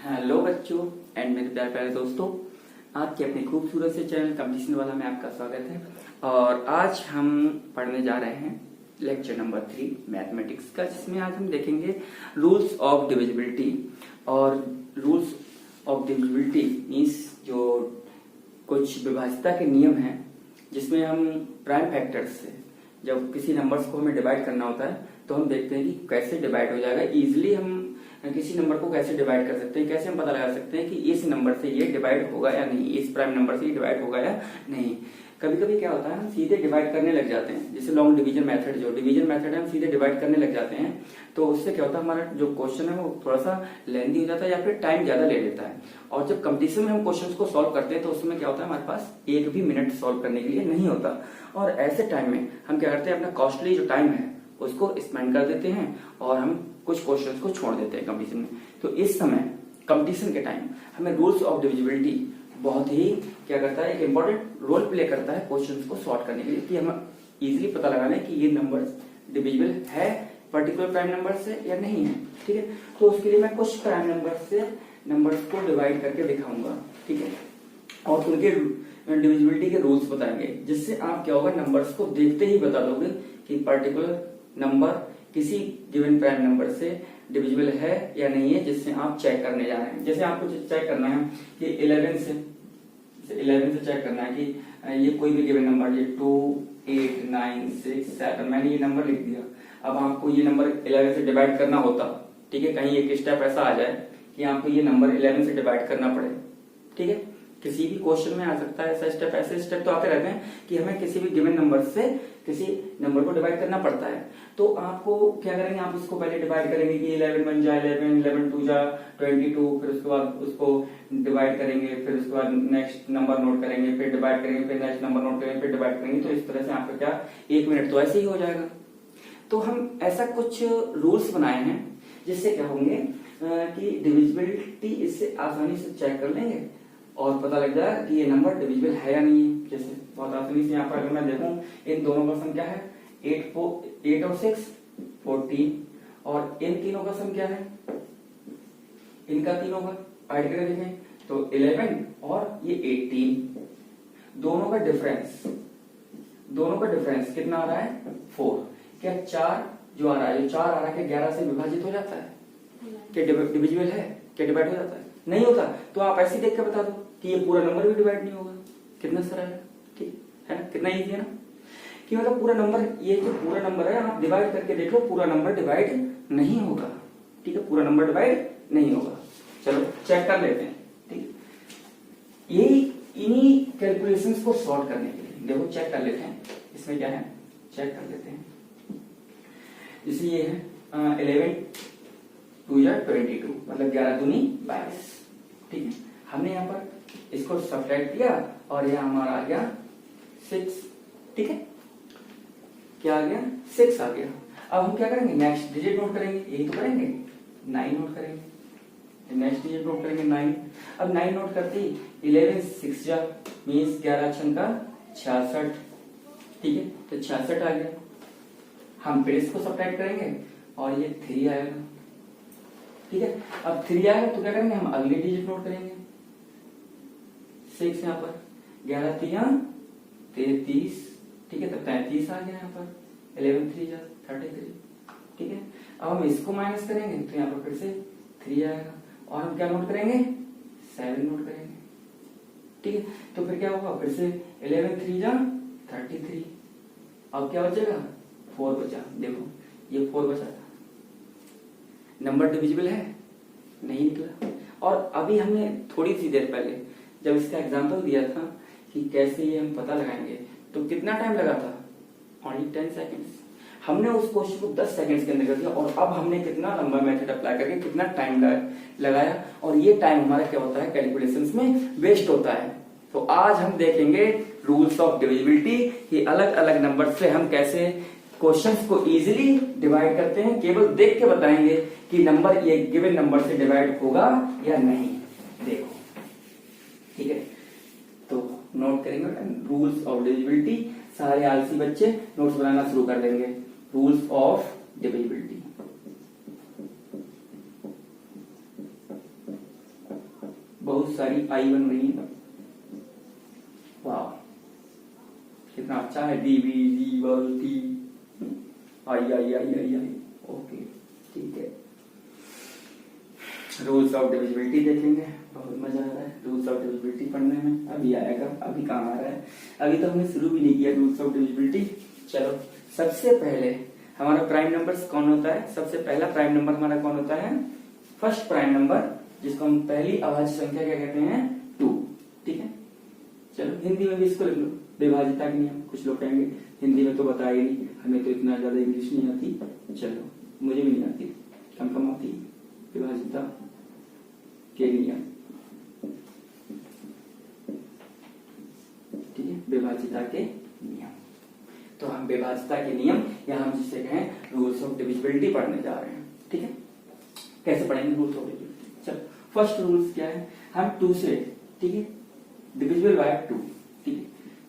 Hello बच्चों and मेरे प्यारे प्यारे दोस्तों, आपके अपने खूबसूरत से चैनल कंपटीशन वाला में आपका स्वागत है। और आज हम पढ़ने जा रहे हैं लेक्चर नंबर 3 मैथमेटिक्स का, जिसमें आज हम देखेंगे रूल्स ऑफ डिविजिबिलिटी। और रूल्स ऑफ डिविजिबिलिटी मीन्स जो कुछ विभाज्यता के नियम हैं, जिसमें हम प्राइम फैक्टर्स से जब किसी नंबर्स को हमें डिवाइड करना होता है तो हम देखते हैं कि कैसे डिवाइड हो जाएगा। इजिली हम किसी नंबर को कैसे डिवाइड कर सकते हैं, कैसे हम पता लगा सकते हैं कि इस नंबर से ये डिवाइड होगा या नहीं, इस प्राइम नंबर से ये डिवाइड होगा या नहीं। कभी कभी क्या होता है, हम सीधे डिवाइड करने लग जाते हैं, जैसे लॉन्ग डिवीजन मेथड, जो डिवीजन मेथड है हम सीधे डिवाइड करने लग जाते हैं। तो उससे क्या होता है, हमारा जो क्वेश्चन है वो थोड़ा सा लेंथी हो जाता है या फिर टाइम ज्यादा ले लेता है। और जब कंपटीशन में हम क्वेश्चन को सॉल्व करते हैं तो उसमें क्या होता है, हमारे पास एक भी मिनट सॉल्व करने के लिए नहीं होता। और ऐसे टाइम में हम क्या करते हैं, अपना कॉस्टली जो टाइम है उसको स्पेंड कर देते हैं और हम कुछ क्वेश्चंस को छोड़ देते हैं कंपटीशन में। तो इस समय कंपटीशन के टाइम हमें रूल्स ऑफ डिविजिबिलिटी बहुत ही क्या करता है, एक इंपॉर्टेंट रोल प्ले करता है क्वेश्चंस को सॉल्व करने के लिए, कि हम इजीली पता लगा लें कि ये नंबर डिविजिबल है पर्टिकुलर प्राइम नंबर से या नहीं है। ठीक है, तो उसके लिए मैं कुछ प्राइम नंबर से नंबर्स को डिवाइड करके दिखाऊंगा। ठीक है, और उनके डिविजिबिलिटी के रूल्स बताएंगे, जिससे आप क्या होगा, नंबर्स को देखते ही बता दोगे कि पर्टिकुलर नंबर किसी गिवन प्राइम नंबर से डिविजिबल है या नहीं है, जिससे आप चेक करने जा रहे हैं। जैसे आपको चेक करना है कि 11 से चेक करना है कि ये कोई भी गिवन नंबर, ये 2 8 9 6 7, मैंने ये नंबर लिख दिया। अब आपको ये नंबर 11 से डिवाइड करना होता, ठीक है, कहीं एक स्टेप ऐसा आ जाए कि आपको ये नंबर 11 से डिवाइड करना पड़े। ठीक है, किसी भी क्वेश्चन में आ सकता है ऐसा स्टेप, ऐसे स्टेप तो आते रहते हैं कि हमें किसी भी गिवन नंबर से किसी नंबर को डिवाइड करना पड़ता है। तो आपको क्या करेंगे, आप उसको पहले डिवाइड करेंगे कि 11 1 जा 11, 11 2 जा 22, फिर उसके बाद उसको डिवाइड करेंगे, फिर उसके बाद नेक्स्ट नंबर नोट करेंगे, फिर डिवाइड करेंगे, फिर नेक्स्ट नंबर नोट करेंगे, फिर डिवाइड करेंगे। तो इस तरह से आपका क्या 1 मिनट तो ऐसे ही हो जाएगा। तो हम ऐसा कुछ रूल्स बनाए हैं जिससे क्या होंगे कि डिविजिबिलिटी इससे आसानी से चेक कर लेंगे और पता लग जाएगा कि ये नंबर डिविजिबल है या नहीं है। जैसे बहुत आसानी से यहाँ पर अगर मैं देखूं, इन दोनों का सम क्या है, 8 और 6 14, और इन तीनों का सम क्या है, इनका तीनों का ऐड करके देखें तो 11 और ये 18, दोनों का डिफरेंस कितना आ रहा है, 4। क्या 4 जो आ रहा है, जो 4 आ रहा है, 11 से विभाजित हो जाता है, क्या डिविजिबल है, क्या डिवाइड हो जाता है, नहीं होता। तो आप ऐसे देख के बता दो कि ये पूरा नंबर भी डिवाइड नहीं होगा। कितना सरल है, ठीक है ना, कितना इजी है ना, कि मतलब पूरा नंबर, ये जो पूरा नंबर है आप डिवाइड करके देख लो, पूरा नंबर डिवाइड नहीं होगा। ठीक है, पूरा नंबर डिवाइड नहीं होगा। चलो चेक कर लेते हैं। ठीक, यही इन्हीं कैलकुलेशंस को सॉल्व करने के लिए देखो चेक कर लेते हैं। इसमें क्या है, चेक कर लेते हैं। जैसे ये है 11 2 या 22, मतलब 11 दूनी 22। ठीक है, हमने यहाँ पर इसको सब्ट्रैक्ट किया और यहाँ हमारा आ गया 6। ठीक है, क्या आ गया, 6 आ गया। अब हम क्या करेंगे, नेक्स्ट डिजिट नोट करेंगे, यही तो करेंगे, 9 नोट करेंगे। नेक्स्ट डिजिट नोट करेंगे 9। अब 9 नोट करते ही 11 6 जा मीन्स 11 छंका 66। ठीक है, तो 66 आ गया। हम फिर इसको सब्ट्रैक्ट करेंगे और ये 3 आएगा। ठीक है, अब 3 आएगा तो क्या करेंगे, हम अगली डिजिट नोट करेंगे 6 यहाँ पर, 11 3 33। ठीक है, तो 33 आ गया यहाँ पर, 11 3 जा 33। ठीक है, अब हम इसको माइनस करेंगे तो यहाँ पर फिर से 3 आएगा और हम क्या नोट करेंगे, 7 नोट करेंगे। ठीक है, तो फिर क्या होगा, फिर से 11 3 जा 33। अब क्या बचेगा, 4 बचा। देखो ये 4 बचा, नंबर डिविजिबल है, नहीं निकला। और अभी हमने थोड़ी सी देर पहले जब इसका एग्जांपल दिया था कि कैसे ये हम पता लगाएंगे, तो कितना टाइम लगा था, ओनली 10 सेकेंड्स। हमने उस क्वेश्चन को 10 सेकेंड्स के अंदर कर दिया और अब हमने कितना लंबा मेथड अप्लाई करके कितना टाइम लगाया, और ये टाइम हमारा क्या होता है, कैलकुलेशंस में वेस्ट होता है। तो आज हम देखेंगे रूल्स ऑफ डिविजिबिलिटी कि अलग अलग नंबर से हम कैसे क्वेश्चंस को इजीली डिवाइड करते हैं। केवल देख के बताएंगे कि नंबर ये गिवन नंबर से डिवाइड होगा या नहीं। देखो, ठीक है, तो नोट करेंगे रूल्स ऑफ डिविजिबिलिटी। सारे आलसी बच्चे नोट्स बनाना शुरू कर देंगे। रूल्स ऑफ डिविजिबिलिटी, बहुत सारी आई बन रही है। वाह कितना अच्छा है, डी बी डी बल T I I I I I. Okay ठीक है, रूल्स ऑफ डिविजिबिलिटी देखेंगे, बहुत मजा आ रहा है रूल्स ऑफ डिविजिबिलिटी पढ़ने में। अभी आएगा, अभी कहाँ आ रहा है, अभी तो हमने शुरू भी नहीं किया रूल्स ऑफ डिविजिबिलिटी। चलो सबसे पहले हमारा प्राइम नंबर्स कौन होता है, सबसे पहला प्राइम नंबर हमारा कौन होता है, फर्स्ट प्राइम नंबर, जिसको हम पहली अभाज्य संख्या क्या कहते हैं, 2। ठीक है, चलो हिंदी में भी इसको लिख लो, विभाजिता के नियम। कुछ लोग कहेंगे हिंदी में तो बताएगी नहीं, हमें तो इतना ज्यादा इंग्लिश नहीं आती। चलो मुझे भी नहीं आती, कम कम आती। विभाजिता के नियम, ठीक है, विभाजिता के नियम। तो हम विभाजिता के नियम या हम जिसे कहें रूल्स ऑफ डिविजिबिलिटी पढ़ने जा रहे हैं। ठीक है, कैसे पढ़ेंगे रूल्स ऑफ डिविजिबिलिटी। चलो फर्स्ट रूल्स क्या है, हम 2 से, ठीक है, डिविजिबल बाय 2। ठीक है,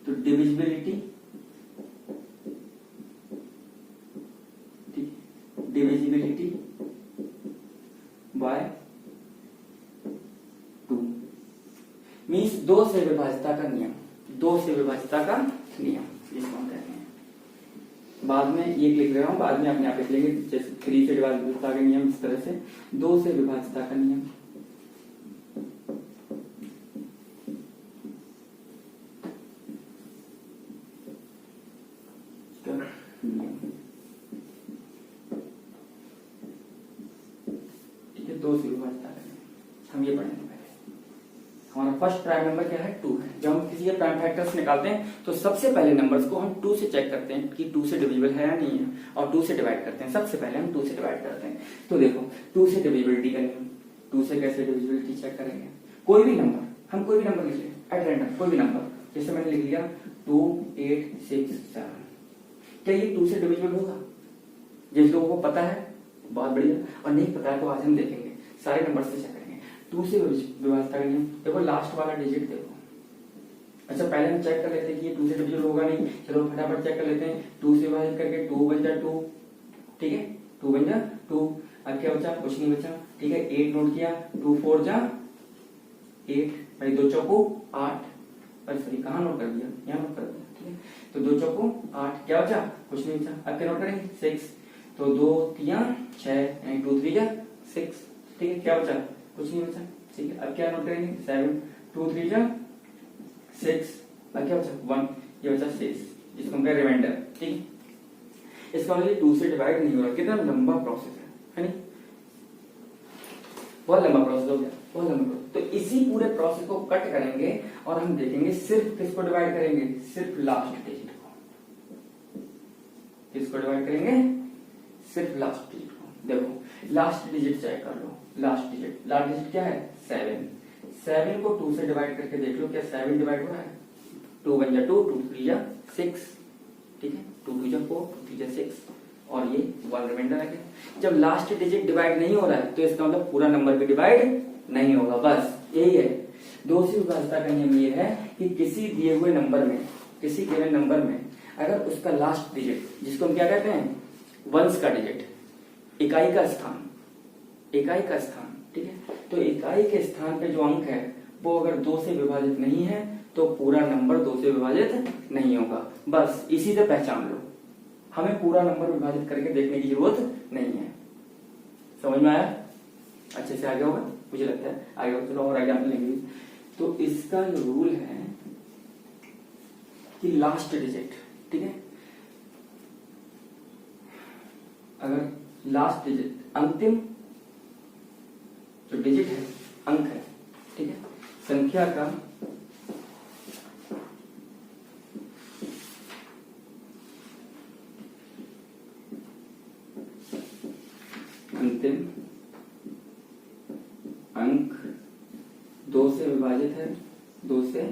तो डिविजिबिलिटी, ठीक, डिविजिबिलिटी बाय 2 मीन्स 2 से विभाजिता का नियम, 2 से विभाजिता का नियम जिसको हम कहते हैं। बाद में ये लिख रहा हूं, बाद में अपने आप लिख लेंगे, जैसे 3 से विभाजिता का नियम, इस तरह से 2 से विभाजिता का नियम। ठीक है, 2 से विभाजिता का नियम हम ये पढ़ेंगे। हमारा फर्स्ट प्राइम नंबर क्या है, 2 है। जब हम किसी के प्राइम फैक्टर्स निकालते हैं तो सबसे पहले नंबर्स को हम 2 से चेक करते हैं कि 2 से डिविजिबल है या नहीं है, और 2 से डिवाइड करते हैं। सबसे पहले हम 2 से डिवाइड करते हैं। तो देखो 2 से डिविजिबिलिटी का नियम, 2 से कैसे डिविजिबिलिटी चेक करेंगे, कोई भी नंबर, हम कोई भी नंबर लिख लें एट रैंडम, कोई भी नंबर, जैसे मैंने लिख लिया 2 8 6 7, क्या ये 2 से डिविजिबल होगा? जिन लोगों को पता है बहुत बढ़िया, और नहीं पता है तो आज हम देखेंगे, सारे नंबर से चेक करेंगे। 2 से विभाजिता का नियम, देखो लास्ट वाला डिजिट देखो। अच्छा पहले हम चेक कर लेते हैं कि ये 2 से डिविजिबल होगा नहीं, चलो फटाफट चेक कर लेते हैं। 2 से विभाजित करके 2 बन जा 2, ठीक है, 2 बन जा 2। अब क्या बचा, कुछ नहीं बचा। ठीक है, 8 नोट किया, 2 4 जा 8, भाई 2 चौको 8, अरे सॉरी कहाँ नोट कर दिया, यहाँ नोट कर दिया। ठीक है, तो 2 चौको 8, क्या बचा, कुछ नहीं बचा। अब क्या नोट करेंगे, 6, तो 2 3 6, 2 3 जा 6। ठीक है, क्या बचा, कुछ नहीं बचा। ठीक है, अब क्या नोट करेंगे, 7, 2 3 जा 6, अब क्या बचा 1, ये बचा 6, जिसको हम कहें रिमाइंडर। ठीक है, इसका मतलब 2 से डिवाइड नहीं हो रहा। कितना लंबा प्रोसेस है नहीं, बहुत लंबा प्रोसेस हो गया, बहुत लंबा प्रोसेस। तो इसी पूरे प्रोसेस को कट करेंगे और हम देखेंगे सिर्फ किसको डिवाइड करेंगे, सिर्फ लास्ट डिजिट को। किसको डिवाइड करेंगे, सिर्फ लास्ट डिजिट को। देखो लास्ट डिजिट चेक कर लो, लास्ट डिजिट क्या है, 7। 7 को 2 से डिवाइड करके देख लो, क्या 7 डिवाइड हो रहा है। 2 1 जा 2, 2 3 जा 6, ठीक है, 2 2 जा 4, 2 3 जा 6, और ये 1 रिमाइंडर है। जब लास्ट डिजिट डिवाइड नहीं हो रहा है तो इसका मतलब पूरा नंबर भी डिवाइड नहीं होगा, बस यही है। 2 से विभाजिता का नियम ये है कि किसी दिए हुए नंबर में, किसी गिवन नंबर में अगर उसका लास्ट डिजिट, जिसको हम क्या कहते हैं, वंस का डिजिट, इकाई का स्थान, इकाई का स्थान, ठीक है, तो इकाई के स्थान पे जो अंक है वो अगर 2 से विभाजित नहीं है तो पूरा नंबर 2 से विभाजित नहीं होगा। बस इसी से पहचान लो, हमें पूरा नंबर विभाजित करके देखने की जरूरत नहीं है। समझ में आया, अच्छे से आ गया होगा मुझे लगता है, आ गया। चलो और एग्जाम्पल लेंगे। तो इसका जो रूल है कि लास्ट डिजिट, ठीक है, अगर लास्ट डिजिट, अंतिम जो डिजिट है, अंक है, ठीक है, संख्या का अंतिम अंक 2 से विभाजित है, 2 से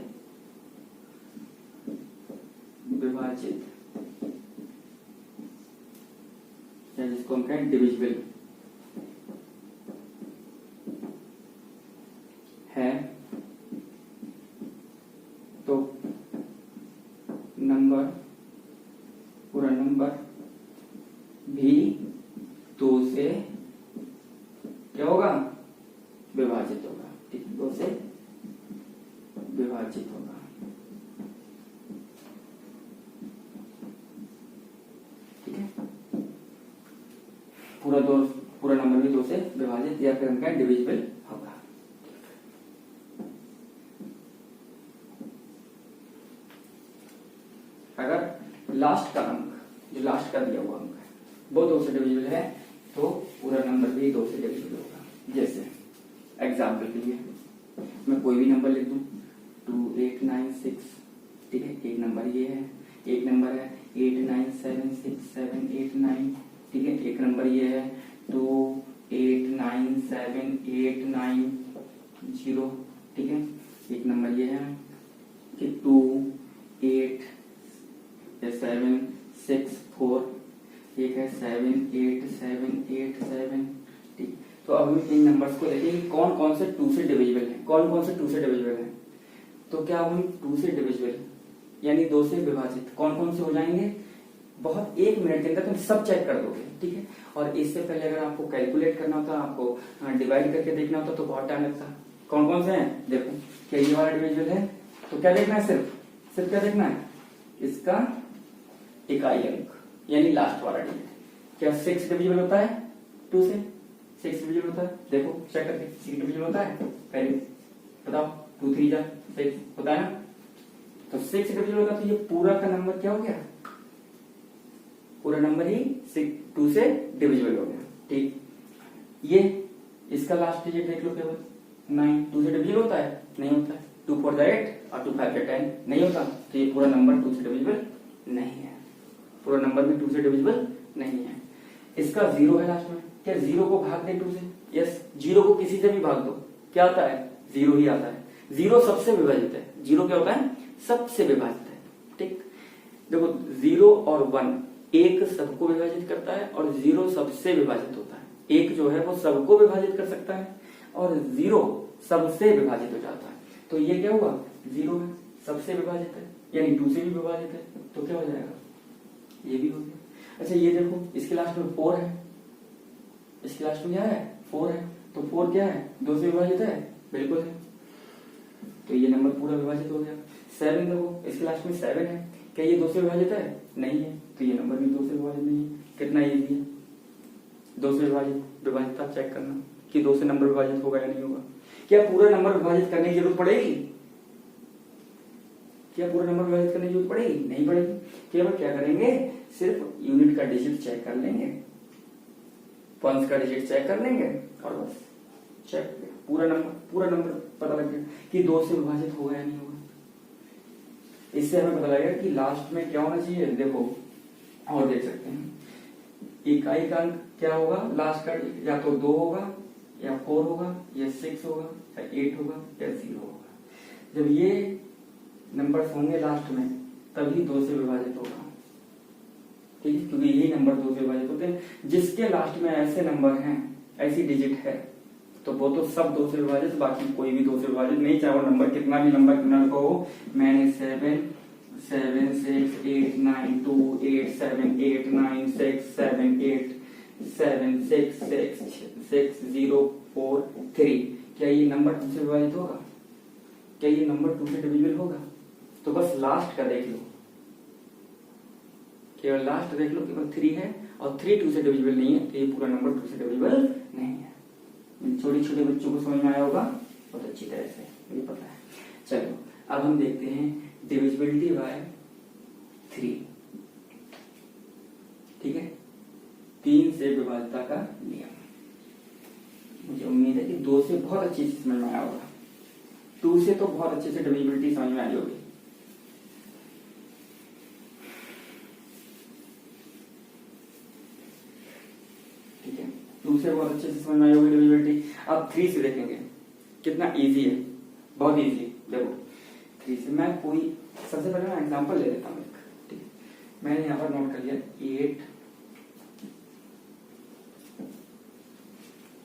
विभाजित, या जिसको हम कहें डिविजिबल है, तो नंबर, पूरा नंबर भी 2 से क्या होगा, विभाजित होगा। ठीक है, 2 से विभाजित होगा। ठीक है, पूरा नंबर भी 2 से विभाजित या फिर हम कहें डिविजिबल होगा। अगर लास्ट का अंक, जो लास्ट का दिया हुआ अंक है, वो 2 से डिविजिबल है तो पूरा नंबर भी 2 से डिविजिबल होगा। जैसे एग्जाम्पल के लिए मैं कोई भी नंबर लिख दूं 2896, ठीक है, एक नंबर ये है, एक नंबर है 897678 ठीक है, एक नंबर ये है 289789 ठीक है, एक नंबर ये है कि 28764, एक है 78787 ठीक। तो अब हम इन नंबर्स को देखें कि कौन कौन से 2 से डिविजिबल है, कौन कौन से 2 से डिविजिबल है। तो क्या हम 2 से डिविजिबल यानी 2 से विभाजित कौन कौन से हो जाएंगे, बहुत 1 मिनट के अंदर तुम सब चेक कर दोगे। ठीक है, और इससे पहले अगर आपको कैलकुलेट करना होता, आपको डिवाइड करके देखना होता तो बहुत टाइम लगता। कौन कौन से हैं देखो, क्या ये वाला डिविजिबल है तो क्या देखना है, सिर्फ क्या देखना है, इसका इकाई अंक यानी लास्ट वाला डिजिट। क्या 6 डिविजिबल होता है 2 से, 6 डिविजिबल होता है, देखो चेक करके 6 डिविजिबल होता है, पहले बताओ 2 3 जा 6 होता है ना, तो 6 डिविजिबल होता है तो ये पूरा का नंबर क्या हो गया, पूरा नंबर ही 2 से डिविजिबल हो गया। ठीक, ये इसका लास्ट डिजिट देख लो केवल 9, 2 से डिविजिबल होता है, नहीं होता है, 2 4 8 और 2 5 10 नहीं होता, तो ये पूरा नंबर 2 से डिविजिबल नहीं है, पूरा नंबर भी 2 से डिविजिबल नहीं है। इसका 0 है लास्ट में, क्या 0 को भाग दे 2 से, यस 0 को किसी से भी भाग दो क्या आता है, 0 ही आता है। 0 सबसे विभाजित है, 0 क्या होता है, सबसे विभाजित है। ठीक, देखो 0 और 1, एक सबको विभाजित करता है और 0 सबसे विभाजित होता है। एक जो है वो सबको विभाजित कर सकता है और 0 सबसे विभाजित हो जाता है। तो ये क्या हुआ, 0 है, सबसे विभाजित है यानी 2 से भी विभाजित है, तो क्या हो जाएगा, ये भी हो गया। अच्छा ये देखो, इसके लास्ट में 4 है, इसके लास्ट में क्या है 4 है, तो 4 क्या है 2 से विभाजित है, बिल्कुल है, तो ये नंबर पूरा विभाजित हो गया। 7 देखो, इसके लास्ट में 7 है, क्या ये 2 से विभाजित है, नहीं है, तो ये नंबर भी 2 से विभाजित नहीं है। कितना इजी है, 2 से विभाजित आप चेक करना कि 2 से नंबर विभाजित होगा या नहीं होगा। क्या पूरा नंबर विभाजित करने की जरूरत पड़ेगी, क्या पूरा नंबर विभाजित करने की जरूरत पड़ेगी, नहीं पड़ेगी। केवल क्या करेंगे, सिर्फ यूनिट का डिजिट चेक कर लेंगे, पंच का डिजिट चेक कर लेंगे और बस चेक, पूरा नंबर पता लग गया कि 2 से विभाजित होगा या नहीं होगा। इससे हमें पता लगेगा कि लास्ट में क्या होना चाहिए। देखो और देख सकते हैं, इकाई का अंक क्या होगा लास्ट का, या तो 2 होगा या 4 होगा या 6 होगा या 8 होगा या 0 होगा। जब ये नंबर्स होंगे लास्ट में तभी 2 से विभाजित होगा। ठीक है, क्योंकि यही नंबर 2 से विभाजित होते हैं। जिसके लास्ट में ऐसे नंबर हैं, ऐसी डिजिट है, तो वो तो सब 2 से विभाजित, बाकी कोई भी 2 से विभाजित नहीं, चाहे वो नंबर कितना भी नंबर क्यों का हो। मैंने 7 7 6 8 9 2 8 7 8 9 6 7 8 7 6 6 6 0 4 3, क्या ये नंबर 2 से विभाजित होगा, क्या ये नंबर 2 से डिविजिबल होगा। तो बस लास्ट का देख लो, केवल लास्ट देख लो, केवल 3 है और 3 2 से डिविजिबल नहीं है, तो ये पूरा नंबर 2 से डिविजिबल नहीं है। छोटे छोटे बच्चों को समझ में आया होगा बहुत अच्छी तरह से, मुझे पता है। चलो अब हम देखते हैं डिविजिबिलिटी बाय 3। ठीक है, 3 से विभाज्यता का नियम। मुझे उम्मीद है कि 2 से बहुत अच्छी से समझ में आया होगा, 2 से तो बहुत अच्छे से डिविजिबिलिटी समझ में आई होगी। ठीक है, 2 से बहुत अच्छे से समझ में आई होगी डिविजिबिलिटी। अब 3 से देखेंगे कितना इजी है, बहुत इजी। देखो 3 से मैं कोई सबसे पहले मैं एग्जांपल ले लेता हूँ। ठीक है, मैंने यहाँ पर नोट कर लिया 8।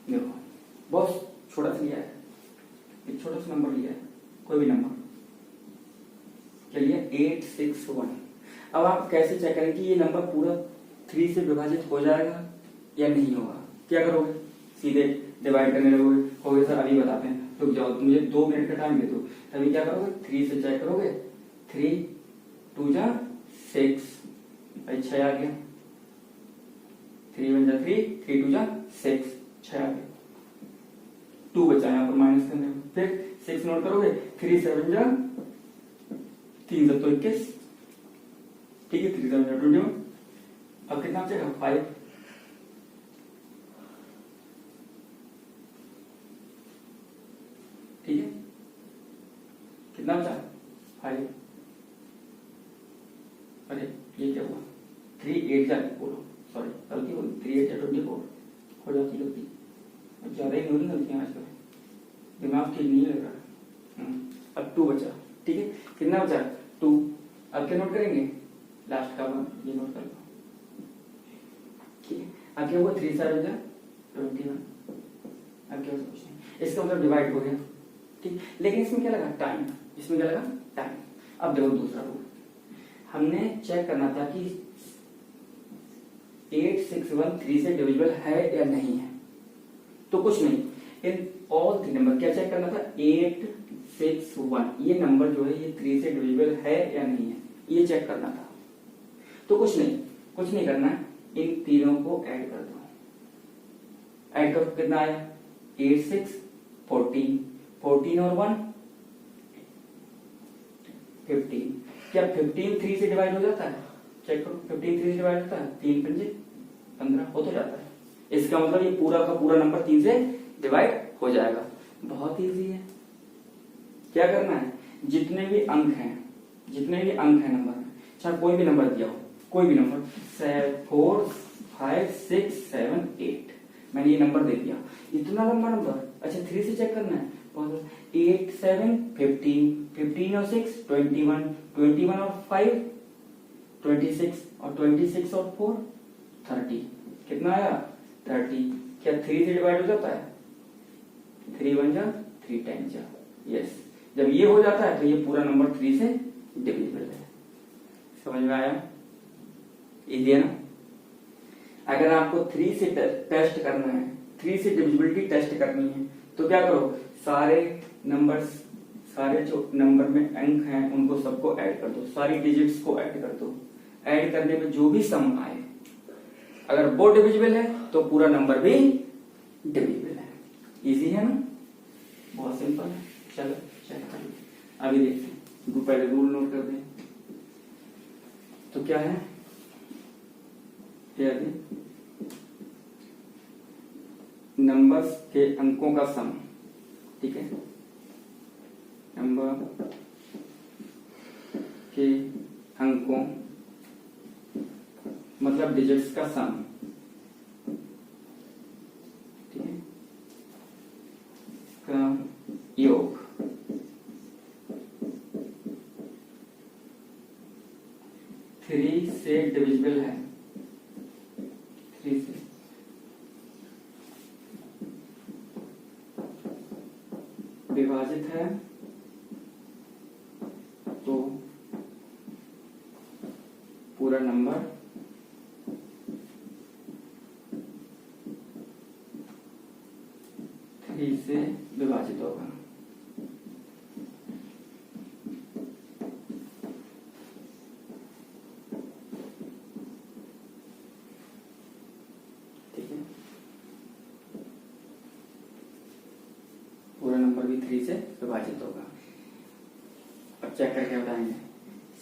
देखो बहुत छोटा सा लिया है, एक छोटा सा नंबर लिया है, कोई भी नंबर क्या लिया 861। अब आप कैसे चेक करें कि ये नंबर पूरा 3 से विभाजित हो जाएगा या नहीं होगा। क्या करोगे, सीधे डिवाइड करने लगोगे, होगे सर अभी बताते हैं। रुक जाओ, मुझे 2 मिनट का टाइम दे दो। तभी क्या करोगे, 3 से चेक करोगे, 3 2 जा 6, भाई 6 आ गया, 3 1 जा 3, 3 2 जा 6, 6 आ गया, 2 बचा यहाँ पर माइनस करने में। फिर 6 नोट करोगे, 3 7 जा 3 7 तो 21, ठीक है, 3 7 जा 21। अब कितना बचेगा, 5, ठीक है, कितना बचा, 5। अरे ये क्या हुआ, 3 8 जा, बोलो सॉरी गलती हो गई, 3 8 जा 24 हो जाती गलती। अब ज्यादा ही नहीं गलतियां आजकल, दिमाग ठीक नहीं लग रहा। अब 2 बचा, ठीक है, कितना बचा, 2। अब क्या नोट करेंगे, लास्ट का 1 ये नोट कर लो, ठीक है। अब क्या हुआ, 3 7 जा 21, अब क्या कुछ नहीं, इसका मतलब डिवाइड हो गया, ठीक। लेकिन इसमें क्या लगा, टाइम, इसमें क्या लगा, टाइम। अब देखो दूसरा रूल, हमने चेक करना था कि 8613 से डिविजिबल है या नहीं है। तो कुछ नहीं, इन ऑल 3 नंबर क्या चेक करना था, 861 ये नंबर जो है ये 3 से डिविजिबल है या नहीं है, ये चेक करना था। तो कुछ नहीं करना है, इन तीनों को ऐड कर दो। ऐड करो, कितना आया, 8 6 14, 14 और 1 15। क्या 15 3 से डिवाइड हो जाता है, चेक करो, 15 3 से डिवाइड होता है, 3 पंजे 15 हो तो जाता है। इसका मतलब ये पूरा का पूरा नंबर 3 से डिवाइड हो जाएगा। बहुत इजी है। क्या करना है, जितने भी अंक हैं नंबर में, चाहे कोई भी नंबर दिया हो, कोई भी नंबर 4 5 6 7 8, मैंने ये नंबर दे दिया, इतना लंबा नंबर, अच्छा 3 से चेक करना है, 8 7 15, 15 और 6 21, 21 और 5 26, और 26 और 4 30, कितना आया 30। क्या 3 से डिवाइड हो जाता है, 3 1 जा 3 10 जा, यस। जब ये हो जाता है तो ये पूरा नंबर 3 से डिविजिबल है। समझ में आया, इजी है ना। अगर आपको 3 से टेस्ट करना है, 3 से डिविजिबिलिटी टेस्ट करनी है, तो क्या करो, सारे जो नंबर में अंक हैं उनको सबको ऐड कर दो, सारी डिजिट्स को ऐड कर दो। ऐड करने में जो भी सम आए, अगर वो डिविजिबल है तो पूरा नंबर भी डिविजिबल है। इजी है ना, बहुत सिंपल है। चलो चेक कर लो, अभी देखते हैं, पहले रूल नोट कर दें। तो क्या है, नंबर्स के अंकों का सम, ठीक है, नंबर के अंकों मतलब डिजिट्स का सम, ठीक है, का योग, थ्री से डिविजिबल है, 3 से विभाजित है, तो पूरा नंबर से विभाजित होगा। ठीक है, पूरा नंबर भी 3 से विभाजित होगा। अब चेक करके बताएंगे,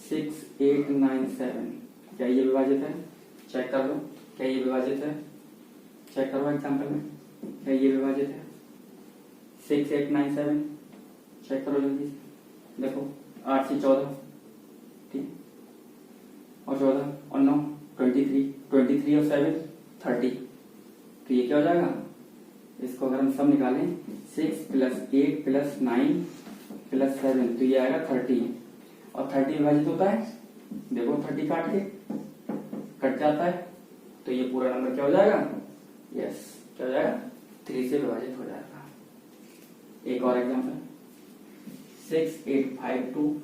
6 8 9 7 क्या ये विभाजित है, चेक कर लो। क्या ये विभाजित है, चेक करो एग्जाम्पल में, क्या ये विभाजित है, 6 8 9 7 चेक करो जल्दी से। देखो 8 से 14, ठीक, और 14 और 9 23, 23 और 7 30। तो ये क्या हो जाएगा, इसको अगर हम सब निकालें, 6 + 8 + 9 + 7 तो ये आएगा 30। और 30 विभाजित होता है, देखो 30 काट के कट जाता है, तो ये पूरा नंबर क्या हो जाएगा, यस क्या हो जाएगा, 3 से विभाजित हो जाएगा। एक और एग्जांपल, 6 8 5 2,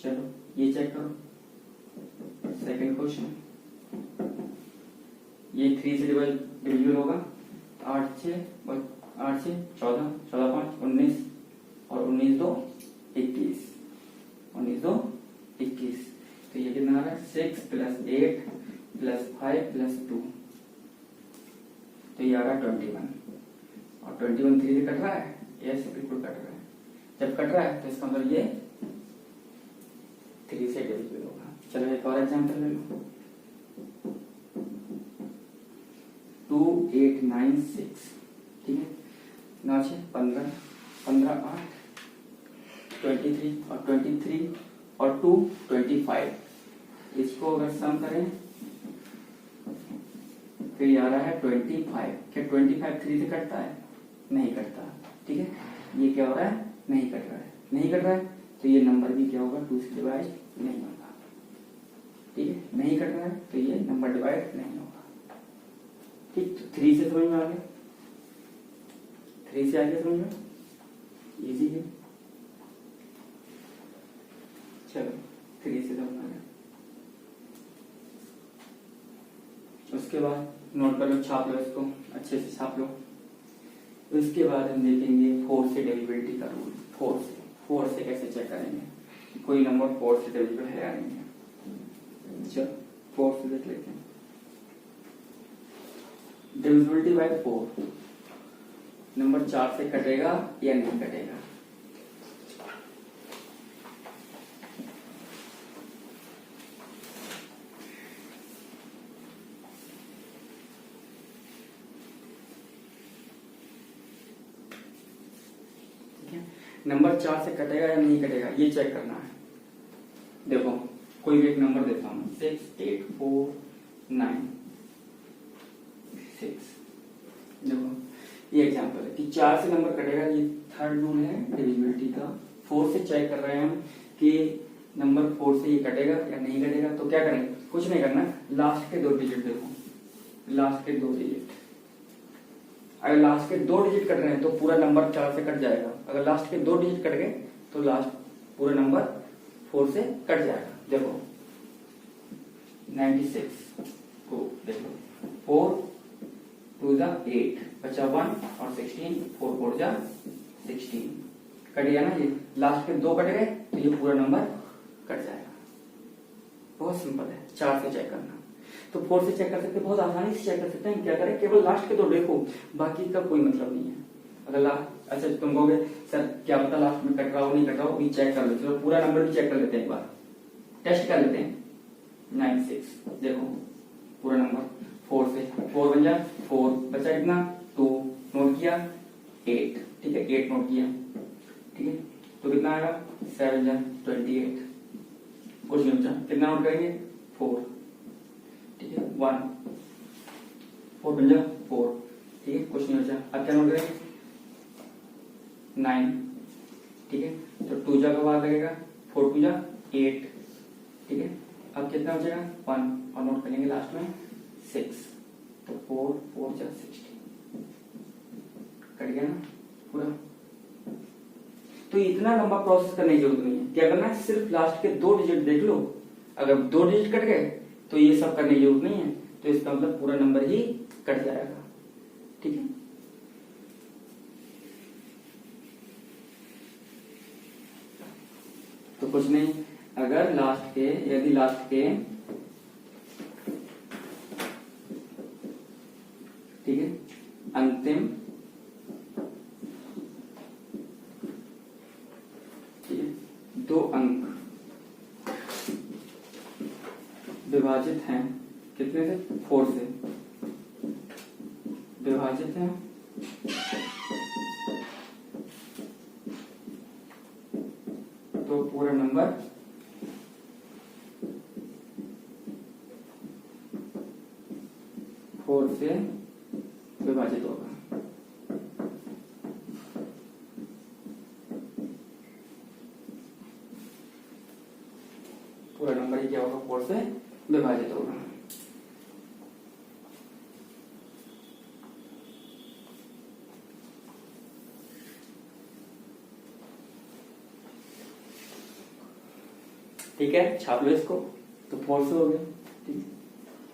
चलो ये चेक करो। सेकंड क्वेश्चन, ये 3 से डिविजिबल होगा, 8 से 14, 14 5 19, और 19 दो 21, 19 दो 21। तो ये कितना आ रहा है 6 + 8 + 5 + 2, तो ये आ रहा है 21। और 21 3 से कट रहा है, यस बिल्कुल कट रहा है। जब कट रहा है तो इसका मतलब ये 3 से डिविजिबल होगा। चलो एक और एग्जांपल ले लो। 2 8 9 6, ठीक है, 9 6 15, 15 8 23 और 23 और 2 25। इसको अगर सम करें तो ये आ रहा है 25। क्या 25 3 से कटता है? नहीं कटता, ठीक है। ये क्या हो रहा है? नहीं कट रहा है, नहीं कट रहा है, तो ये नंबर भी क्या होगा 2 से डिवाइड नहीं होगा, ठीक है। नहीं कट रहा है तो ये नंबर डिवाइड नहीं होगा, ठीक। तो 3 से समझ में आ गया, 3 से आगे समझ में इजी है। चलो 3 से समझ में आ गया। उसके बाद नोट कर लो, छाप लो, इसको अच्छे से छाप लो। उसके बाद हम देखेंगे 4 से डेरिवेटिव का रूल। 4 से कैसे चेक करेंगे कोई नंबर 4 से डिविजिबल है या नहीं है। चलो 4 से देख लेते हैं। डिविजिबिलिटी बाय 4, नंबर 4 से कटेगा या नहीं कटेगा। नंबर 4 से कटेगा या नहीं कटेगा ये चेक करना है। देखो कोई भी एक नंबर देता हूं, 6 8 4 9 6। देखो ये एग्जांपल है कि 4 से नंबर कटेगा, ये थर्ड रूल है डिविजिबिलिटी का। 4 से चेक कर रहे हैं हम कि नंबर 4 से ये कटेगा या नहीं कटेगा। तो क्या करें, कुछ नहीं करना, लास्ट के 2 डिजिट देखो, लास्ट के 2 डिजिट। अगर लास्ट के 2 डिजिट कट रहे हैं तो पूरा नंबर 4 से कट जाएगा। अगर लास्ट के 2 डिजिट कट गए तो लास्ट पूरा नंबर 4 से कट जाएगा। देखो 96 को देखो, 4 2 जा 8 बचा 1 और 16, 4 4 जा 16, कट गया ना। ये लास्ट के 2 कट गए तो ये पूरा नंबर कट जाएगा। बहुत सिंपल है, 4 से चेक करना। तो 4 से चेक कर सकते हैं, बहुत आसानी से चेक कर सकते हैं। क्या करें, केवल लास्ट के 2 देखो, बाकी का कोई मतलब नहीं है। अगर लास्ट, अच्छा तुम कहोगे सर क्या पता लास्ट में कट रहा हो नहीं कट रहा हो, भी चेक कर लो। चलो पूरा नंबर भी चेक कर लेते हैं, एक बार टेस्ट कर लेते हैं। 96 देखो पूरा नंबर 4 से, 4 बन जा 4 बचा कितना 2, नोट किया 8, ठीक है 8 नोट किया, ठीक है। तो कितना आएगा 7 जा 28, कुछ नहीं बचा, कितना नोट करेंगे 4, ठीक है 1 4 बन जा 4, ठीक है कुछ नहीं बचा। अब क्या नोट करेंगे 9, ठीक है। तो 2 जा का बाहर लगेगा, 4 2 जा 8, ठीक है। अब कितना बचेगा 1 और नोट करेंगे लास्ट में 6, तो 4 4 जा 16, कट गया ना पूरा। तो इतना लंबा प्रोसेस करने की जरूरत नहीं है। क्या करना है, सिर्फ लास्ट के 2 डिजिट देख लो। अगर 2 डिजिट कट गए तो ये सब करने की जरूरत नहीं है, तो इसका मतलब पूरा नंबर ही कट जाएगा, ठीक है। तो कुछ नहीं, अगर लास्ट के, यदि लास्ट के, ठीक है, अंतिम, ठीक है, 2 अंक विभाजित हैं कितने से, 4 से विभाजित हैं तो पूरा नंबर से विभाजित होगा। पूरा नंबर ही क्या होगा 4 से विभाजित होगा। ठीक है, छाप लो इसको। तो 4 से हो गया, ठीक है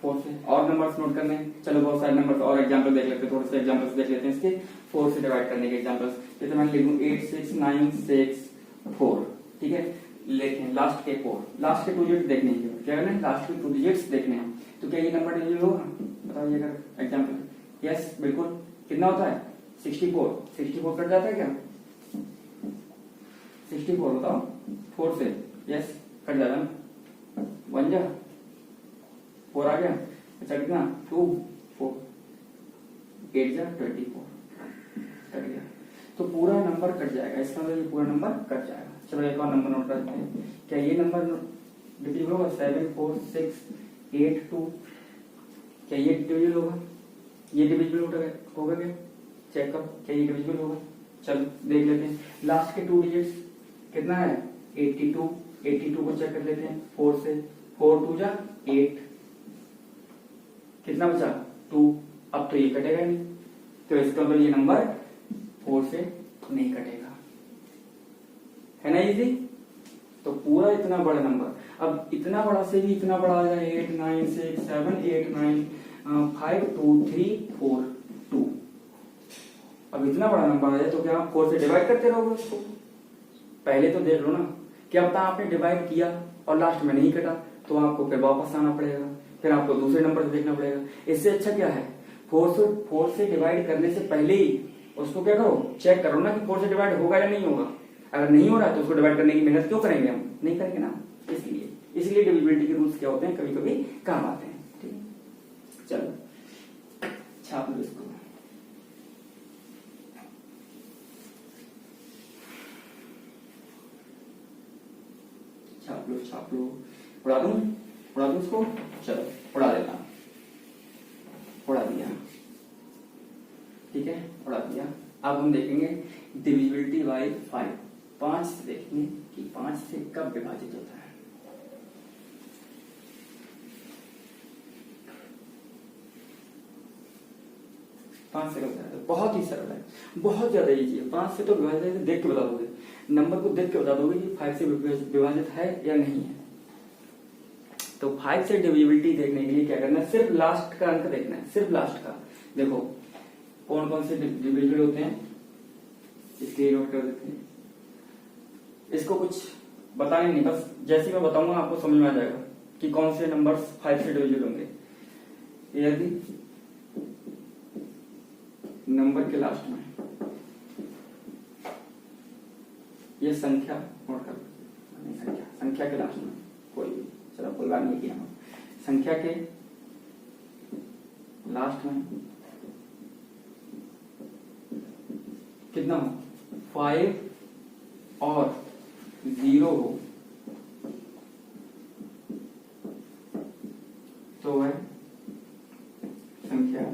4 से। और नंबर्स नोट करने हैं, चलो बहुत सारे नंबर्स और एग्जांपल देख लेते हैं, थोड़े से एग्जांपल्स देख लेते हैं इसके 4 से डिवाइड करने के एग्जांपल्स। ये तो मैं लिखूं 86964, ठीक है। लेकिन लास्ट के 4, लास्ट के 2 डिजिट देखने हैं, क्या करना है, लास्ट के 2 डिजिट्स देखने हैं। तो क्या ये नंबर डिविजिबल होगा, बताइए अगर एग्जाम्पल। यस बिल्कुल। कितना होता है 64, 64 कट जाता है क्या, 64 बताओ 4 से, यस कट जाता है, 1 जा 4 आ गया, अच्छा कितना 2 4 8 जा 24 कट गया, तो पूरा नंबर कट जाएगा, इसका मतलब ये पूरा नंबर कट जाएगा। चलो एक और नंबर नोट करते हैं, क्या ये नंबर डिविजिबल होगा 74682, क्या ये डिविजिबल होगा, ये डिविजिबल होगा क्या, चेक करो क्या ये डिविजिबल होगा। चलो देख लेते हैं, लास्ट के 2 डिजिट्स कितना है 82, 82 को चेक कर लेते हैं 4 से, 4 2 जा 8, कितना बचा 2, अब तो ये कटेगा नहीं, तो इसका मतलब ये नंबर 4 से नहीं कटेगा, है ना इजी। तो पूरा इतना बड़ा नंबर, अब इतना बड़ा से भी इतना बड़ा आ जाए 8 9 6 7 8 9 5 2 3 4 2, अब इतना बड़ा नंबर आ जाए तो क्या आप 4 से डिवाइड करते रहोगे उसको, पहले तो देख लो ना, क्या पता आपने डिवाइड किया और लास्ट में नहीं कटा तो आपको फिर वापस आना पड़ेगा, फिर आपको दूसरे नंबर से देखना पड़ेगा। इससे अच्छा क्या है 4 से डिवाइड करने से पहले ही उसको क्या करो, चेक करो ना कि 4 से डिवाइड होगा या नहीं होगा, अगर नहीं हो रहा है तो उसको डिवाइड करने की मेहनत क्यों करेंगे, हम नहीं करेंगे ना, इसलिए डिविजिबिलिटी के रूल्स क्या होते हैं, कभी कभी काम आते हैं, ठीक है। चलो छाप लो इसको, छाप लो, उड़ा दूं इसको, चलो उड़ा देता हूं, उड़ा दिया, ठीक है उड़ा दिया। अब हम देखेंगे डिविजिबिलिटी बाय 5 से देखेंगे कि 5 से कब विभाजित होता है। पांच से कब होता है, बहुत ही सरल है, बहुत ज्यादा इजी है। 5 से तो विभाजित है, देख के बता दोगे, नंबर को देख के बता दोगे कि 5 से विभाजित है या नहीं है। तो 5 से डिविजिबिलिटी देखने के लिए क्या करना है, सिर्फ लास्ट का अंक देखना है, सिर्फ लास्ट का। देखो कौन कौन से डिविजिबल होते हैं, इसके नोट कर देते हैं, इसको कुछ बताने नहीं, बस जैसे मैं बताऊंगा आपको समझ में आ जाएगा कि कौन से नंबर्स 5 से डिविजिबल होंगे। यदि नंबर के लास्ट में ये संख्या नोट कर, संख्या के लास्ट में कोई भी, चलो कोई बात नहीं किया, संख्या के लास्ट में कितना हो, 5 और 0 हो तो वह संख्या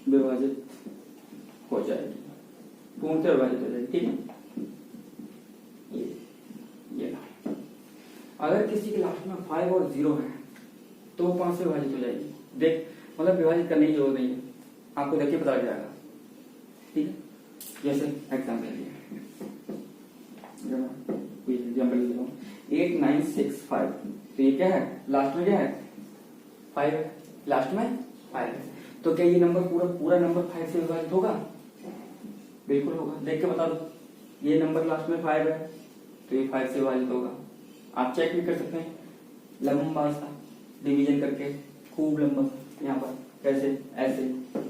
विभाजित हो जाएगी, पूर्णतः विभाजित हो जाएगी, ठीक है। ये अगर किसी के लास्ट में 5 और 0 है तो 5 से विभाजित हो जाएगी, देख मतलब विभाजित करने की जरूरत नहीं है, आपको देखिए पता लग जाएगा, ठीक है। जैसे एग्जाम्पल लिए 8965, तो ये क्या है, लास्ट में क्या है 5 है, लास्ट में 5 है, तो क्या ये नंबर पूरा नंबर 5 से विभाजित होगा, बिल्कुल होगा, देख के बता दो, ये नंबर लास्ट में 5 है तो ये 5 से विभाजित होगा। आप चेक भी कर सकते हैं, लंबा सा डिवीजन करके, खूब लंबा सा, यहाँ पर कैसे ऐसे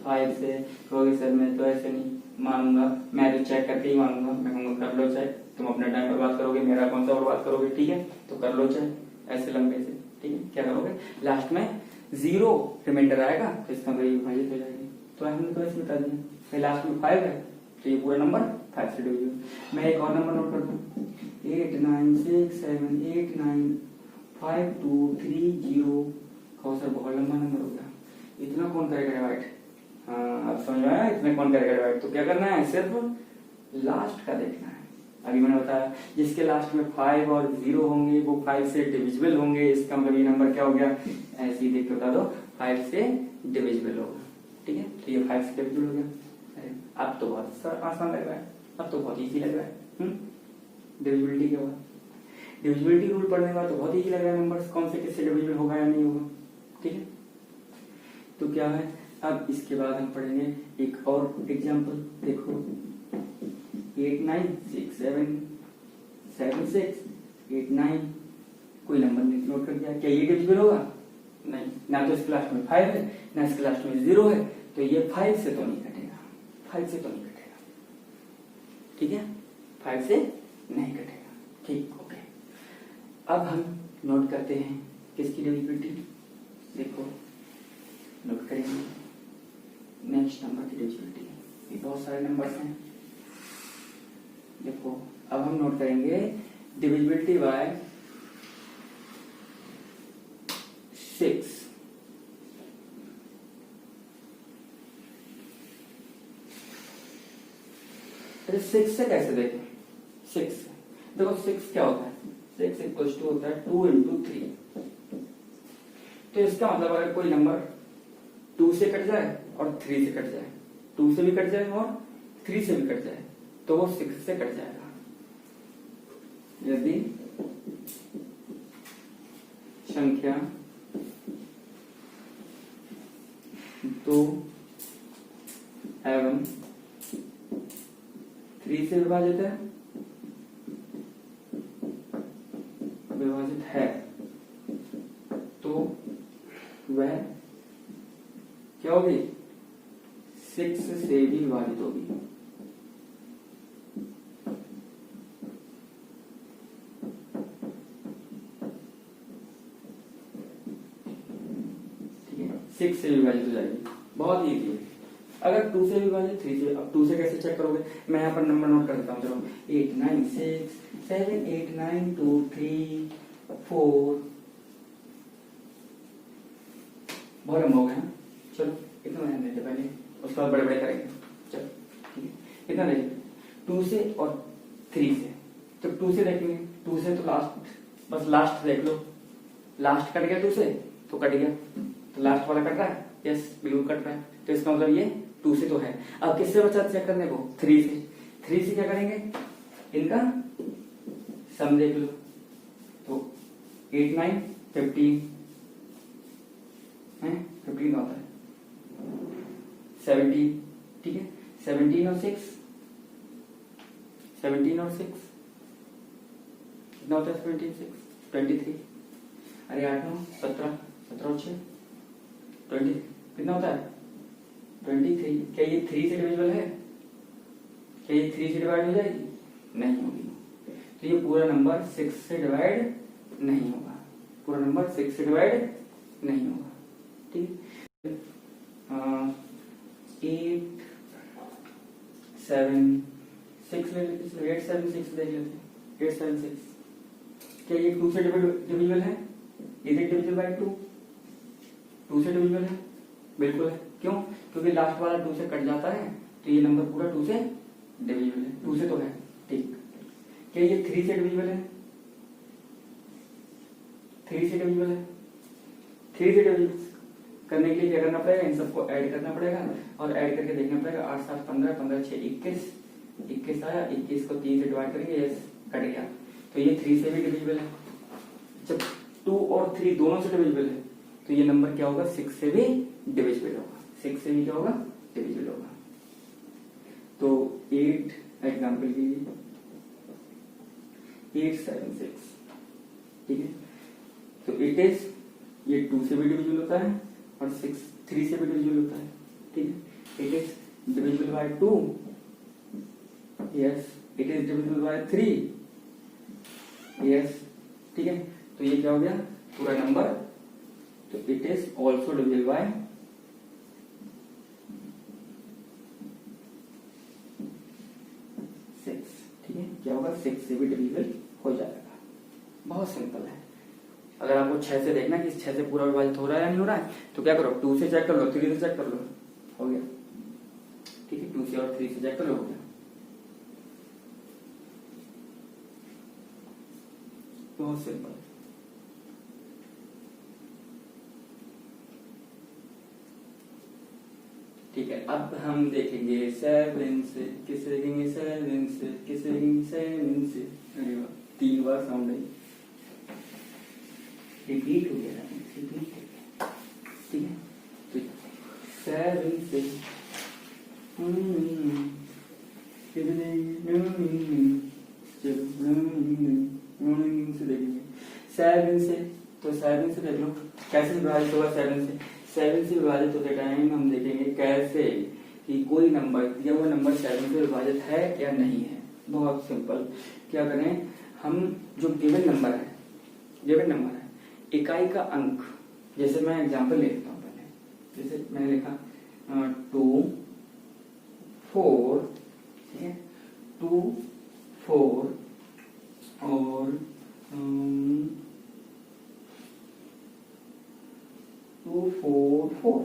5 से कहोगे सर मैं तो ऐसे नहीं मानूंगा, मैं तो चेक करके ही मानूंगा, मैं कहूंगा कर लो चेक, तुम अपने टाइम पर बात करोगे, मेरा कौन सा और बात करोगे, ठीक है, तो कर लो चेक ऐसे लंबे से, ठीक है। क्या करोगे, लास्ट में 0 रिमाइंडर आएगा तो इसका विभाजित हो जाएगी, तो हमने तो ऐसे बता दिया, लास्ट में 5 है तो ये पूरा नंबर 5 से डिविजिबल। मैं एक और नंबर नोट कर दूं, 8967895230, कहो सर बहुत लंबा नंबर हो गया, इतना कौन करेगा डिवाइड, हाँ अब समझ में आया, इतना कौन करेगा डिवाइड, तो क्या करना है, सिर्फ लास्ट का देखना है। अभी मैंने बताया जिसके लास्ट में 5 और 0 होंगे वो 5 से डिविजिबल होंगे, इसका मतलब ये नंबर क्या हो गया, ऐसे ही देख के बता दो 5 से डिविजिबल होगा, ठीक है। तो ये 5 से डिविजिबल हो गया, अब तो बहुत आसान लग रहा है, अब तो बहुत इजी लग रहा है डिविजिबिलिटी के बाद। डिविजिबिलिटी रूल पढ़ने का तो बहुत ईजी लग रहा है, नंबर्स कौन से किससे डिविजिबल होगा या नहीं होगा। ठीक है, तो क्या है, अब इसके बाद हम पढ़ेंगे एक और एग्जाम्पल। देखो 8 9 6 7 7 6 8 9, कोई नंबर नहीं नोट कर दिया, क्या ये डिविजिबल होगा? नहीं, ना तो इसके लास्ट में 5 है ना इसके लास्ट में 0 है, तो ये 5 से तो नहीं कटेगा, 5 से तो नहीं कटेगा। ठीक है, 5 से नहीं कटेगा। ठीक, ओके। अब हम नोट करते हैं किसकी डिविजिबिलिटी। देखो नोट करेंगे नेक्स्ट नंबर की डिविजिबिलिटी। ये बहुत सारे नंबर्स हैं। देखो अब हम नोट करेंगे डिविजिबिलिटी बाय 6। अरे 6 से कैसे देखें? 6 से देखो 6 क्या होता है? 6 इक्वल्स टू होता है 2 इंटू 3। तो इसका मतलब अगर कोई नंबर 2 से कट जाए और 3 से कट जाए, 2 से भी कट जाए और 3 से भी कट जाए, तो वो 6 से कट जाएगा। यदि संख्या 2 एवं 3 से विभाजित है तो वह क्या होगी? 6 से भी विभाजित होगी। ठीक है, 6 से विभाजित हो जाएगी, बहुत इजी है। अगर 2 से विभाजित 3 से, अब 2 से कैसे चेक करोगे? मैं यहाँ पर नंबर नोट कर देता हूँ। चलो 8 9 6 7 8 9 2 3 4, बहुत लंबा हो गया। चलो इतना ध्यान देते पहले, उसके बाद बड़े बड़े करेंगे। चलो ठीक है, इतना देखेंगे 2 से और 3 से। तो 2 से देखेंगे, 2 से तो लास्ट, बस लास्ट देख लो, लास्ट कट गया 2 से तो कट गया, तो लास्ट वाला कट रहा है, यस बिल्कुल कट रहा है, तो इसका मतलब ये 2 से तो है। अब किससे बचा चेक करने को? 3 से। 3 से क्या करेंगे? इनका सम देख लो, तो 8 9 15 है, 15 का होता है 17। ठीक है, 17 और 6, 17 और 6 कितना होता है? 17 6 23। अरे 8 9 17, 17 और 6 20, कितना होता है? 23। क्या ये 3 से डिविजिबल है? क्या ये 3 से डिवाइड हो जाएगी? नहीं होगी। तो ये पूरा नंबर 6 से डिवाइड नहीं होगा, पूरा नंबर 6 से डिवाइड नहीं होगा। ठीक है, 8 7 6 ले लेते, 8 7 6 देख लेते हैं। 8 7 6, क्या ये 2 से डिविजिबल है? Is it divisible by 2? 2 से डिविजिबल है, बिल्कुल है। क्यों? क्योंकि लास्ट वाला 2 से कट जाता है, तो ये नंबर पूरा 2 से डिविजिबल है, 2 से तो है। ठीक, क्या ये 3 से डिविजिबल है? 3 से डिविजिबल है। 3 से डिविजिबल करने के लिए क्या करना पड़ेगा? इन सबको ऐड करना पड़ेगा, और ऐड करके देखना पड़ेगा 8 7 15 15 6 21, 21 आया, 21 को 3 से डिवाइड करेंगे, यस कट गया, तो ये 3 से भी डिविजिबल है। जब 2 और 3 दोनों से डिविजिबल है, तो ये नंबर क्या होगा? 6 से भी डिविजिबल होगा। 6 से भी क्या होगा? डिविजिबल होगा। तो 8 एग्जाम्पल के लिए 8 7 6, ठीक है, तो इट इज, ये 2 से भी डिविजिबल होता है और 3 से भी डिविजिबल होता है। ठीक है, it is divisible by 2, yes it is divisible by 3, yes. ठीक है, तो ये क्या हो गया? पूरा नंबर, तो it is also divisible by 6। ठीक है, क्या होगा? 6 से भी डिविजिबल हो जाएगा। बहुत सिंपल है। अगर आपको 6 से देखना कि 6 से पूरा विभाजित हो रहा है या नहीं हो रहा है, तो क्या करो? 2 से चेक कर लो, 3 से चेक कर लो, हो गया। ठीक है, 2 से और 3 से चेक कर लो, हो गया। बहुत सिंपल। ठीक है, अब हम देखेंगे 7 से, किसे देखेंगे? 7 से, किसे देखेंगे? 7 से। अरे वाह, 3 बार साउंड है। रिपीट हो गया, रिपीट, ठीक है। तो 7 से देखेंगे 7 से, तो 7 से देख लो कैसे विभाजित होगा। 7 से विभाजित होते टाइम हम देखेंगे कैसे कि कोई नंबर दिया हुआ नंबर 7 से विभाजित है या नहीं है। बहुत सिंपल, क्या करें हम, जो गिवन नंबर है, इकाई का अंक, जैसे मैं एग्जांपल ले लेता हूँ पहले, जैसे मैंने लिखा 2 4, ठीक है, 2 4 और 2 4 4,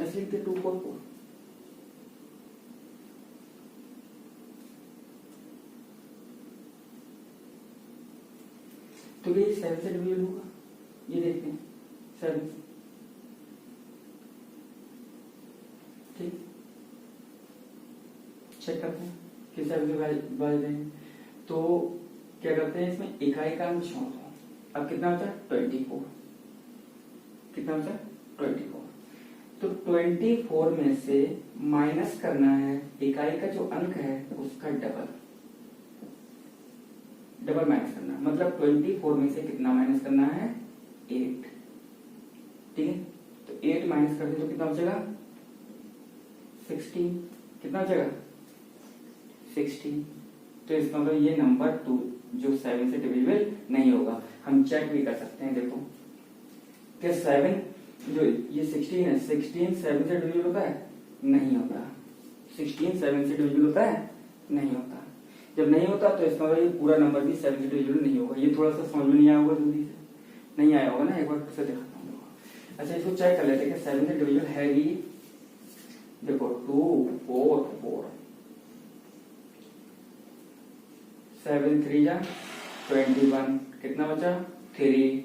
ऐसे लिखते 2 4 4। तो ये 7 से डिवीजन होगा, ये देखते हैं 7 से, ठीक, चेक करते हैं कि 7 से विभाजित है। तो क्या करते हैं, इसमें इकाई का अंक छोड़ दो। अब कितना बचा 24, कितना बचा 24। तो 24 में से माइनस करना है इकाई का जो अंक है उसका डबल माइनस करना है। मतलब 24 में से कितना माइनस करना है 8, ठीक है। तो 8 माइनस कर दे तो कितना बचेगा 16, कितना बचेगा 16। तो इसका मतलब ये नंबर 2 जो 7 से डिविजिबल नहीं होगा। हम चेक भी कर सकते हैं, देखो कि 7 जो ये 16 है, 16 7 से डिविजिबल होता है, नहीं होता। 16 7 से डिविजिबल होता है, नहीं होता। जब नहीं होता तो इसका मतलब ये पूरा नंबर भी 7 से डिविजिबल नहीं होगा। ये थोड़ा सा समझ में नहीं आया होगा, जल्दी से नहीं आया होगा ना, एक बार फिर से दिखाता हूँ। अच्छा, इसको चेक कर लेते हैं कि 7 से डिविजिबल है ही। देखो 2 4 4, 7 3 जा 21, कितना बचा 3,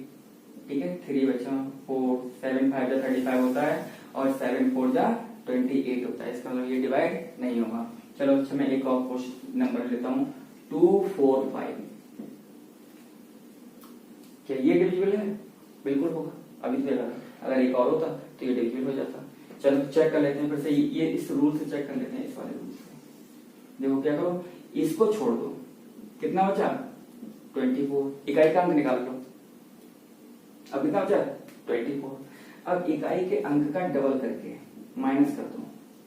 ठीक है, 3 बचा 4, 7 5 जा 35 होता है और 7 4 जा 28 होता है। इसका मतलब ये डिवाइड नहीं होगा। चलो अच्छा, मैं एक और क्वेश्चन नंबर लेता हूँ 2 4 5। क्या ये डिविजिबल है? बिल्कुल होगा। अभी तो अगर एक और होता तो ये डिविजिबल हो जाता। चलो चेक कर लेते हैं फिर से, ये इस रूल से चेक कर लेते हैं, इस वाले रूल से। देखो क्या करो, इसको छोड़ दो, कितना बचा 24, इकाई का अंक निकाल लो। अब कितना बचा 24। अब इकाई के अंक का डबल करके माइनस कर दो,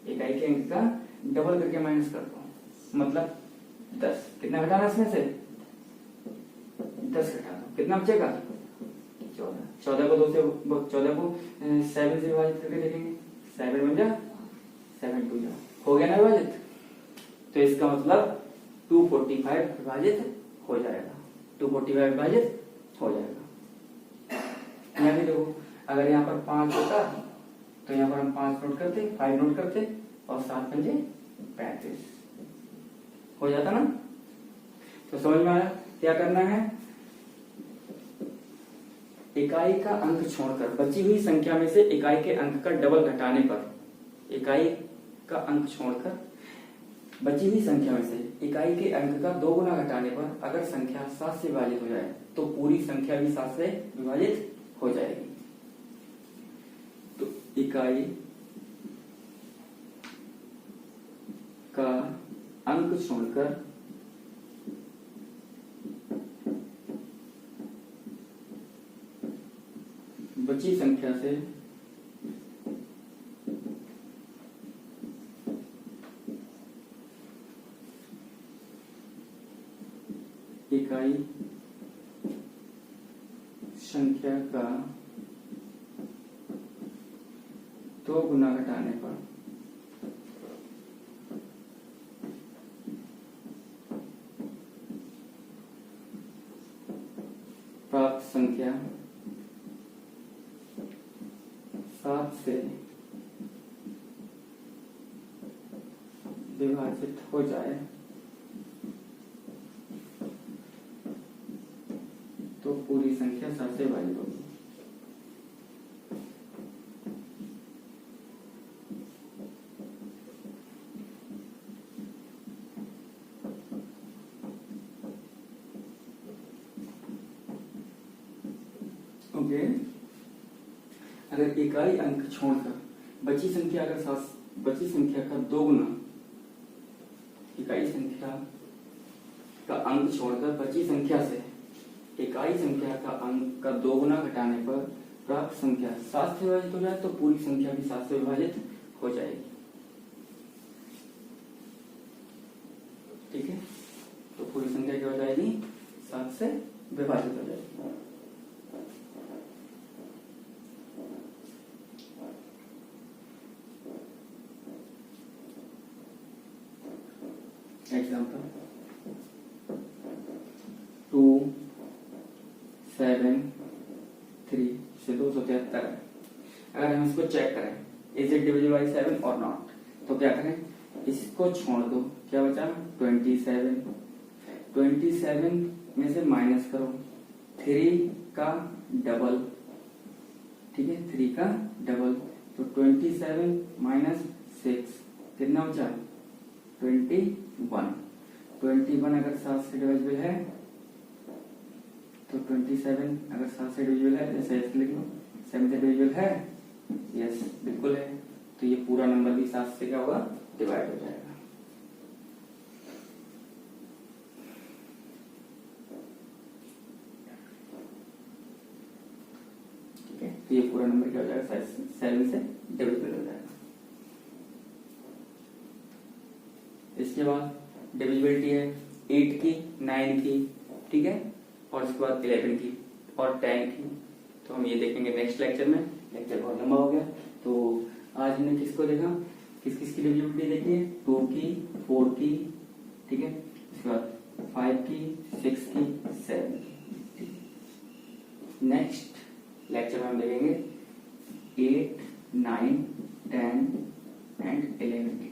इकाई के अंक का डबल करके माइनस कर दो, मतलब 10। कितना घटाना इसमें से 10 घटा दो, कितना बचेगा 14। 14 को 2 से 14 को 7 से विभाजित करके देखेंगे, 7 बन जा 7 2 जा, हो गया ना विभाजित। तो इसका मतलब 245 विभाजित हो जाएगा, 245 विभाजित हो जाएगा। यहाँ भी देखो, अगर यहाँ पर 5 होता तो यहाँ पर हम 5 नोट करते, 5 नोट करते और 7 पंजे 35 हो जाता ना। तो समझ में आया क्या करना है, इकाई का अंक छोड़कर बची हुई संख्या में से इकाई के अंक का डबल घटाने पर, इकाई का अंक छोड़कर बची हुई संख्या में से इकाई के अंक का 2 गुना घटाने पर अगर संख्या 7 से विभाजित हो जाए तो पूरी संख्या भी 7 से विभाजित हो जाएगी। तो इकाई का अंक छोड़कर बची संख्या से इकाई संख्या का 2 गुना घटाने पर प्राप्त संख्या 7 से विभाजित हो जाए तो पूरी संख्या 7 से विभाजित होगी। ओके, अगर इकाई अंक छोड़कर बची संख्या का दोगुना, इकाई संख्या का अंक छोड़कर बची संख्या से इकाई संख्या का अंक का दोगुना घटाने पर प्राप्त संख्या 7 से विभाजित हो जाए तो पूरी संख्या भी 7 से विभाजित हो जाएगी। ठीक है, तो पूरी संख्या क्या हो जाएगी? 7 से विभाजित हो जाएगी। एग्जाम्पल 2, 7, 3 से 273 है। अगर हम इसको चेक करें इज इट डिविजिबल बाई 7 और नॉट, तो क्या करें? इसको छोड़ दो, क्या बचा? 27 में से माइनस करो 3 का डबल, ठीक है, 3 का डबल, तो 27 माइनस 6 कितना बचा? 21 अगर 7 से डिविजिबल है तो 27 अगर 7 से डिविजिबल है, जैसे ऐसे लिख लो, 7 से डिविजिबल है, यस बिल्कुल है, तो ये पूरा नंबर भी 7 से क्या होगा? डिवाइड हो जाएगा। ठीक है, तो ये पूरा नंबर क्या हो जाएगा? 7 से डिविजिबल हो जाएगा। इसके बाद डिविजिबिलिटी है 8 की, 9 की, ठीक है, और उसके बाद 11 की और 10 की। तो हम ये देखेंगे नेक्स्ट लेक्चर में। लेक्चर बहुत लंबा हो गया, तो आज हमने किसको देखा? किस किस की डिविजिबिलिटी देखी है? 2 की, 4 की, ठीक है, उसके बाद 5 की, 6 की, 7 की। नेक्स्ट लेक्चर में हम देखेंगे 8, 9, 10 एंड 11 की।